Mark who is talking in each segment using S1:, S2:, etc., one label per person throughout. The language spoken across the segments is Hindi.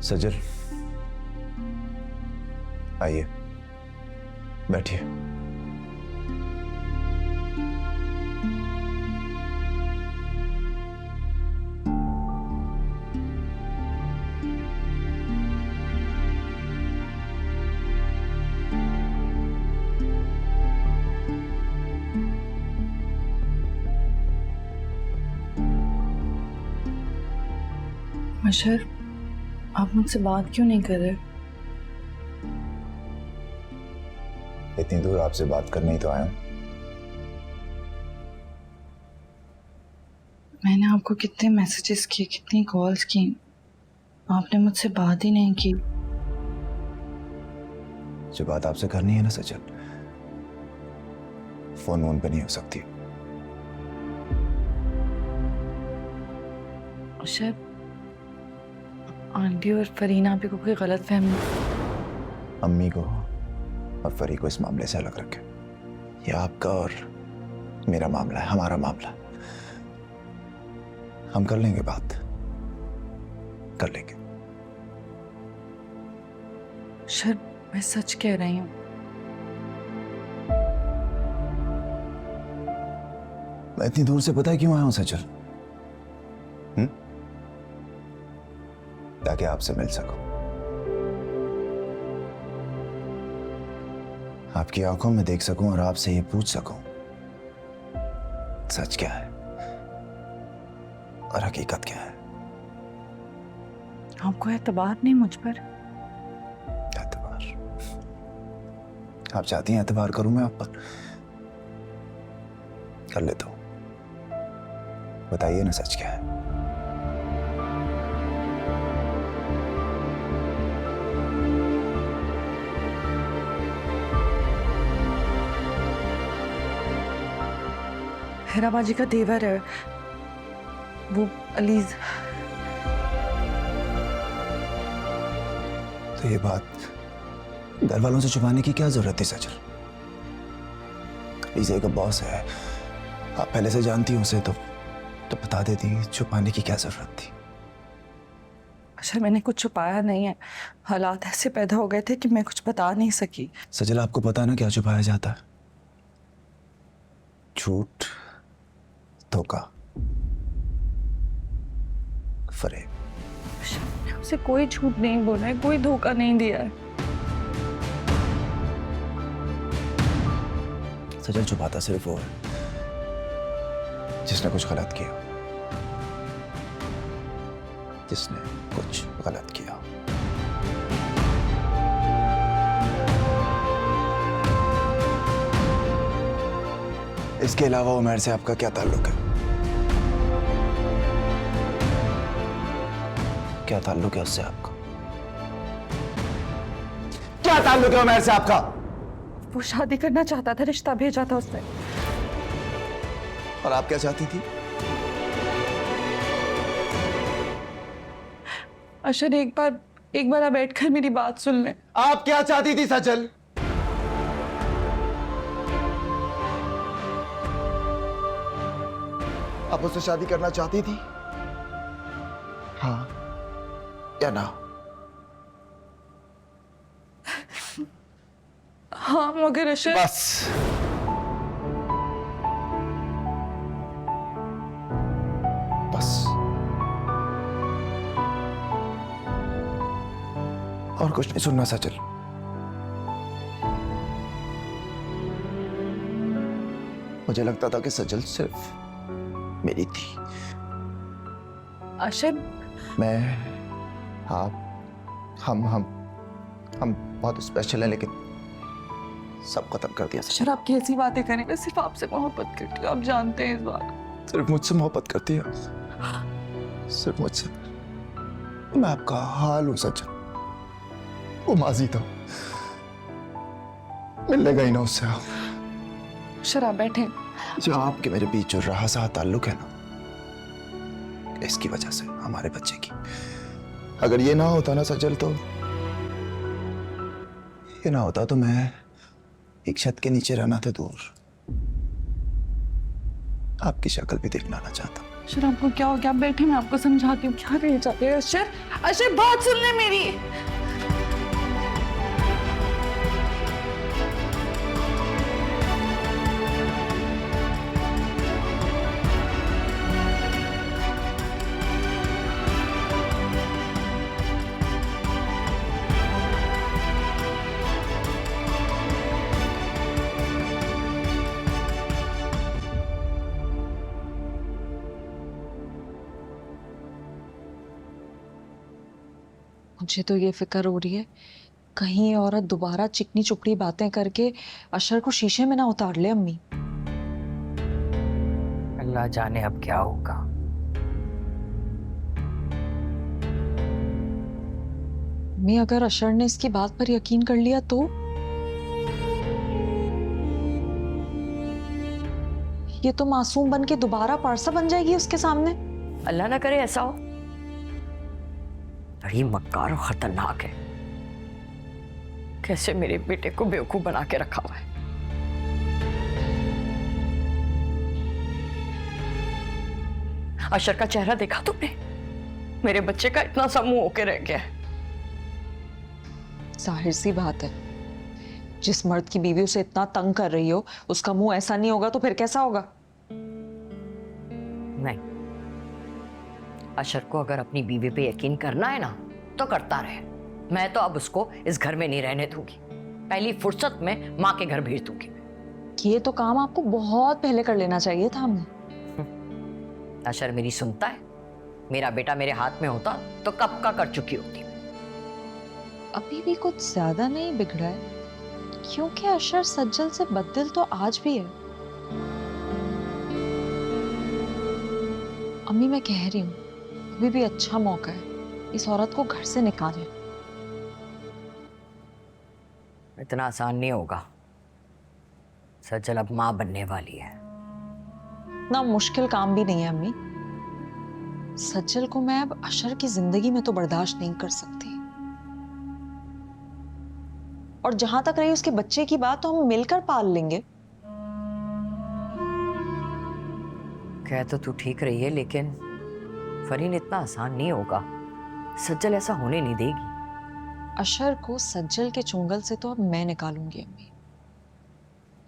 S1: सजल, आइए बैठिए।
S2: मशर, आप मुझसे बात क्यों नहीं कर रहे?
S1: इतनी दूर आपसे बात करने ही तो आया हूं।
S2: मैंने आपको कितने मैसेजेस किए, कितनी कॉल्स की, आपने मुझसे बात ही नहीं की।
S1: जो बात आपसे करनी है ना सजल, फोन वोन पे नहीं हो सकती।
S2: मशर, आंटी और फरीना पे को कोई गलत फहमी।
S1: अम्मी को और फरी को इस मामले से अलग रखें। ये आपका और मेरा मामला है, हमारा मामला। हम कर लेंगे बात, कर लेंगे।
S2: मशर, मैं सच कह रही हूँ।
S1: मैं इतनी दूर से पता है क्यों आया हूं सजल? ताकि आपसे मिल सकूं, आपकी आंखों में देख सकूं और आपसे ये पूछ सकूं सच क्या है और हकीकत क्या है।
S2: आपको एतबार नहीं मुझ पर?
S1: एतबार? आप चाहती हैं एतबार करूं मैं आप पर? कर लेता हूं। बताइए ना सच क्या है।
S2: हैराबाजी का देवर है वो, अलीज।
S1: तो ये बात घर वालों से छुपाने की क्या जरूरत थी सजल? अलीज़ा का बॉस है, आप पहले से जानती हो उसे, तो बता देती। छुपाने की क्या जरूरत थी?
S2: अच्छा, मैंने कुछ छुपाया नहीं है, हालात ऐसे पैदा हो गए थे कि मैं कुछ बता नहीं सकी।
S1: सजल, आपको पता ना क्या छुपाया जाता है? झूठ, धोखा, फरेब।
S2: मैंने उसे कोई झूठ नहीं बोला है, कोई धोखा नहीं दिया है।
S1: सजल, छुपाता सिर्फ वो है जिसने कुछ गलत किया, जिसने कुछ गलत किया। इसके अलावा उमर से आपका क्या ताल्लुक है? क्या ताल्लुक है उससे आपका? क्या ताल्लुक है उमर से आपका?
S2: वो शादी करना चाहता था, रिश्ता भेजा था उसने।
S1: और आप क्या चाहती थी?
S2: अशर, एक बार आप बैठकर मेरी बात सुन लें।
S1: आप क्या चाहती थी सजल? आप उससे शादी करना चाहती थी? हाँ या ना?
S2: हाँ, मगर अशर।
S1: बस बस, और कुछ नहीं सुनना सजल। मुझे लगता था कि सजल सिर्फ मेरी थी।
S2: अशर,
S1: मैं, आप, हम बहुत स्पेशल हैं, लेकिन सब खत्म कर दिया।
S2: अशर, आप कैसी बातें करें? मैं सिर्फ आपसे मोहब्बत करती हूँ, आप जानते हैं इस बात।
S1: सिर्फ मुझसे मोहब्बत करती है? सिर्फ मुझसे? मैं आपका हाल हूं सच। वो माजी था, मिलने गई ना उससे आप।
S2: अशर, आप बैठे।
S1: जो आपके मेरे बीच जो रहा सा ताल्लुक है ना, इसकी वजह से हमारे बच्चे की, अगर ये ना होता ना सजल, तो ये ना होता तो मैं एक छत के नीचे रहना था दूर, आपकी शक्ल भी देखना ना चाहता।
S2: अशर आपको क्या हो गया? बैठे, मैं आपको समझाती हूँ। क्या कहना चाहते हैं अशर? अशर बात सुन ले मेरी। मुझे तो ये फिक्र हो रही है कहीं ये औरत दोबारा चिकनी चुपड़ी बातें करके अशर को शीशे में ना उतार ले। अम्मी,
S3: अल्लाह जाने अब क्या होगा।
S2: अम्मी अगर अशर ने इसकी बात पर यकीन कर लिया तो? ये तो मासूम बन के दोबारा पारसा बन जाएगी उसके सामने।
S3: अल्लाह ना करे ऐसा हो। बड़ी मक्कार और खतरनाक है। कैसे मेरे बेटे को बेवकूफ बना के रखा हुआ है। अशर का चेहरा देखा तुमने? मेरे बच्चे का इतना सा मुंह होके रह गया है।
S2: जाहिर सी बात है, जिस मर्द की बीवी उसे इतना तंग कर रही हो उसका मुंह ऐसा नहीं होगा तो फिर कैसा होगा?
S3: नहीं, अशर को अगर अपनी बीवी पे यकीन करना है ना तो करता रहे। मैं तो अब उसको इस घर में नहीं रहने दूंगी। पहली फुर्सत में माँ के घर भेज दूंगी।
S2: ये तो काम आपको बहुत पहले कर लेना चाहिए था। हमने
S3: अशर मेरी सुनता है? मेरा बेटा मेरे हाथ में होता तो कब का कर चुकी होती।
S2: अभी भी कुछ ज्यादा नहीं बिगड़ा है, क्योंकि अशर सज्जल से बददिल तो आज भी है। अम्मी मैं कह रही हूँ अभी भी अच्छा मौका है, इस औरत को घर से निकालें।
S3: इतना आसान नहीं होगा। सज्जल अब माँ बनने वाली है।
S2: इतना मुश्किल काम भी नहीं है अम्मी। सज्जल को मैं अब अशर की जिंदगी में तो बर्दाश्त नहीं कर सकती। और जहां तक रही उसके बच्चे की बात, तो हम मिलकर पाल लेंगे।
S3: कह तो तू ठीक रही है, लेकिन फरीन इतना आसान नहीं होगा। सज्जल ऐसा होने नहीं देगी।
S2: अशर को सज्जल के चुंगल से तो अब मैं निकालूंगी अम्मी।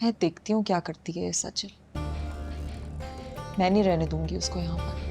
S2: मैं देखती हूँ क्या करती है ये सज्जल। मैं नहीं रहने दूंगी उसको यहाँ पर।